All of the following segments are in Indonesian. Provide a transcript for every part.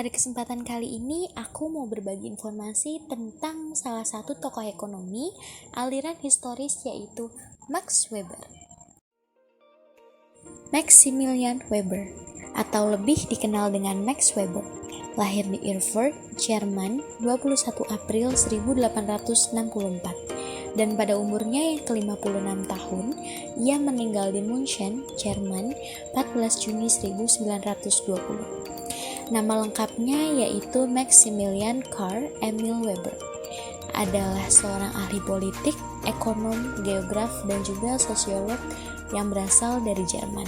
Pada kesempatan kali ini, aku mau berbagi informasi tentang salah satu tokoh ekonomi aliran historis yaitu Max Weber. Maximilian Weber, atau lebih dikenal dengan Max Weber, lahir di Erfurt, Jerman, 21 April 1864. Dan pada umurnya yang ke-56 tahun, ia meninggal di München, Jerman, 14 Juni 1920. Nama lengkapnya yaitu Maximilian Karl Emil Weber. Adalah seorang ahli politik, ekonom, geograf, dan juga sosiolog yang berasal dari Jerman.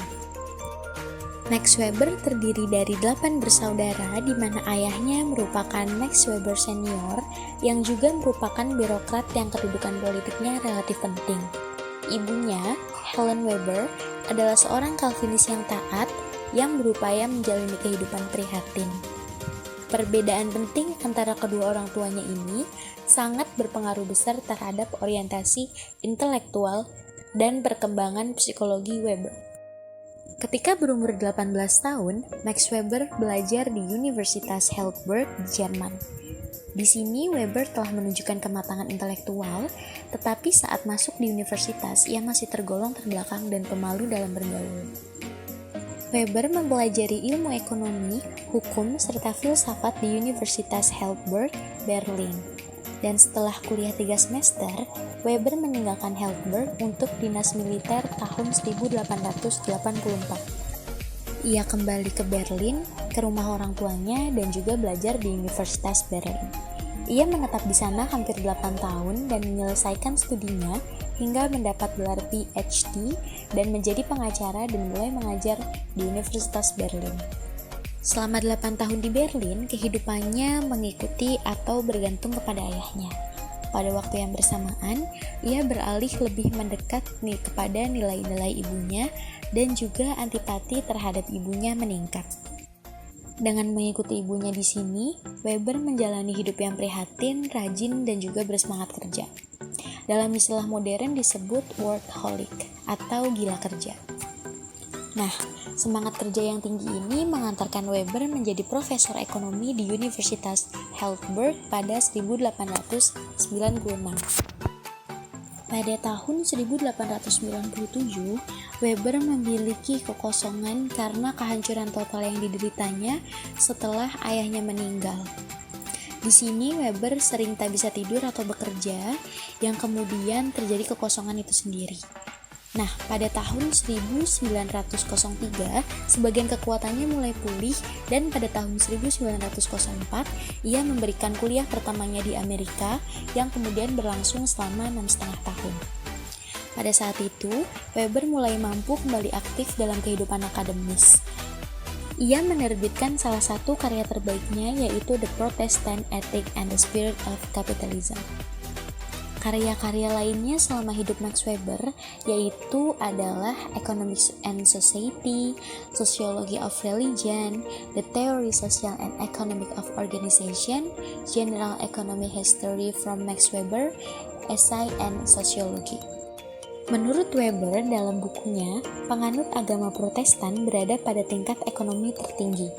Max Weber terdiri dari 8 bersaudara, di mana ayahnya merupakan Max Weber senior yang juga merupakan birokrat yang kedudukan politiknya relatif penting. Ibunya, Helen Weber, adalah seorang Calvinis yang taat yang berupaya menjalani kehidupan prihatin. Perbedaan penting antara kedua orang tuanya ini sangat berpengaruh besar terhadap orientasi intelektual dan perkembangan psikologi Weber. Ketika berumur 18 tahun, Max Weber belajar di Universitas Heidelberg di Jerman. Di sini Weber telah menunjukkan kematangan intelektual, tetapi saat masuk di universitas ia masih tergolong terbelakang dan pemalu dalam bergaul. Weber mempelajari ilmu ekonomi, hukum, serta filsafat di Universitas Heidelberg, Berlin. Dan setelah kuliah 3 semester, Weber meninggalkan Heidelberg untuk dinas militer tahun 1884. Ia kembali ke Berlin, ke rumah orang tuanya, dan juga belajar di Universitas Berlin. Ia menetap di sana hampir 8 tahun dan menyelesaikan studinya hingga mendapat gelar PhD dan menjadi pengacara dan mulai mengajar di Universitas Berlin. Selama 8 tahun di Berlin, kehidupannya mengikuti atau bergantung kepada ayahnya. Pada waktu yang bersamaan, ia beralih lebih mendekat kepada nilai-nilai ibunya dan juga antipati terhadap ibunya meningkat. Dengan mengikuti ibunya di sini, Weber menjalani hidup yang prihatin, rajin, dan juga bersemangat kerja. Dalam istilah modern disebut workaholic atau gila kerja. Nah, semangat kerja yang tinggi ini mengantarkan Weber menjadi profesor ekonomi di Universitas Heidelberg pada 1896. Pada tahun 1897, Weber memiliki kekosongan karena kehancuran total yang dideritanya setelah ayahnya meninggal. Di sini Weber sering tak bisa tidur atau bekerja, yang kemudian terjadi kekosongan itu sendiri. Nah, pada tahun 1903, sebagian kekuatannya mulai pulih dan pada tahun 1904, ia memberikan kuliah pertamanya di Amerika yang kemudian berlangsung selama 6,5 tahun. Pada saat itu, Weber mulai mampu kembali aktif dalam kehidupan akademis. Ia menerbitkan salah satu karya terbaiknya yaitu The Protestant Ethic and the Spirit of Capitalism. Karya-karya lainnya selama hidup Max Weber yaitu adalah Economics and Society, Sociology of Religion, The Theory, Social and Economic of Organization, General Economic History from Max Weber, Essay and Sociology. Menurut Weber dalam bukunya, penganut agama Protestan berada pada tingkat ekonomi tertinggi.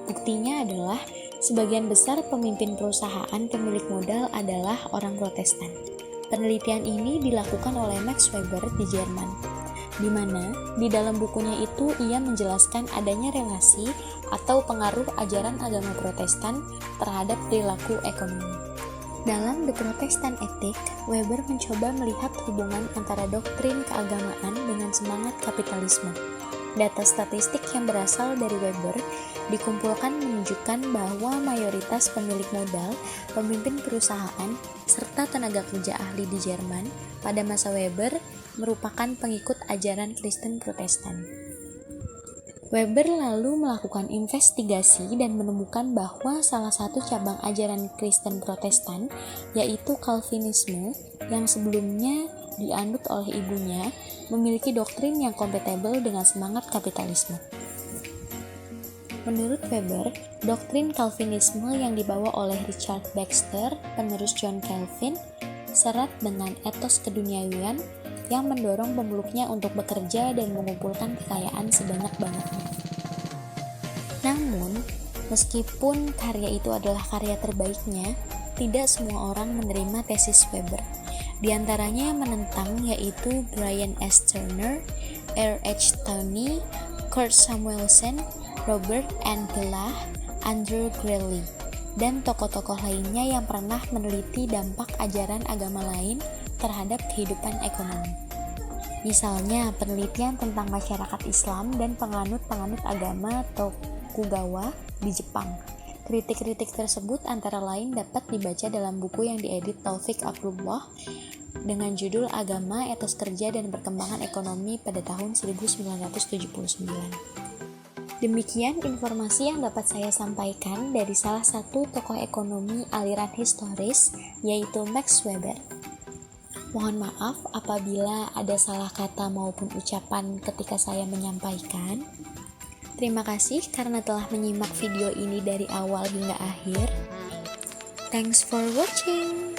Buktinya adalah sebagian besar pemimpin perusahaan pemilik modal adalah orang Protestan. Penelitian ini dilakukan oleh Max Weber di Jerman, di mana di dalam bukunya itu ia menjelaskan adanya relasi atau pengaruh ajaran agama Protestan terhadap perilaku ekonomi. Dalam The Protestant Ethic, Weber mencoba melihat hubungan antara doktrin keagamaan dengan semangat kapitalisme. Data statistik yang berasal dari Weber dikumpulkan menunjukkan bahwa mayoritas pemilik modal, pemimpin perusahaan, serta tenaga kerja ahli di Jerman pada masa Weber merupakan pengikut ajaran Kristen Protestan. Weber lalu melakukan investigasi dan menemukan bahwa salah satu cabang ajaran Kristen Protestan, yaitu Calvinisme, yang sebelumnya dianut oleh ibunya, memiliki doktrin yang kompatibel dengan semangat kapitalisme. Menurut Weber, doktrin Calvinisme yang dibawa oleh Richard Baxter, penerus John Calvin, serat dengan etos keduniawian yang mendorong pemeluknya untuk bekerja dan mengumpulkan kekayaan sebanyak-banyaknya. Namun, Meskipun karya itu adalah karya terbaiknya, tidak semua orang menerima tesis Weber. Di antaranya yang menentang yaitu Brian S. Turner, R. H. Tawney, Kurt Samuelson, Robert N. Gillah, Andrew Greeley, dan tokoh-tokoh lainnya yang pernah meneliti dampak ajaran agama lain terhadap kehidupan ekonomi. Misalnya, penelitian tentang masyarakat Islam dan penganut-penganut agama Tokugawa di Jepang. Kritik-kritik tersebut antara lain dapat dibaca dalam buku yang diedit Taufik Abdullah dengan judul Agama, Etos Kerja dan Perkembangan Ekonomi pada tahun 1979. Demikian informasi yang dapat saya sampaikan dari salah satu tokoh ekonomi aliran historis, yaitu Max Weber. Mohon maaf apabila ada salah kata maupun ucapan ketika saya menyampaikan. Terima kasih karena telah menyimak video ini dari awal hingga akhir. Thanks for watching.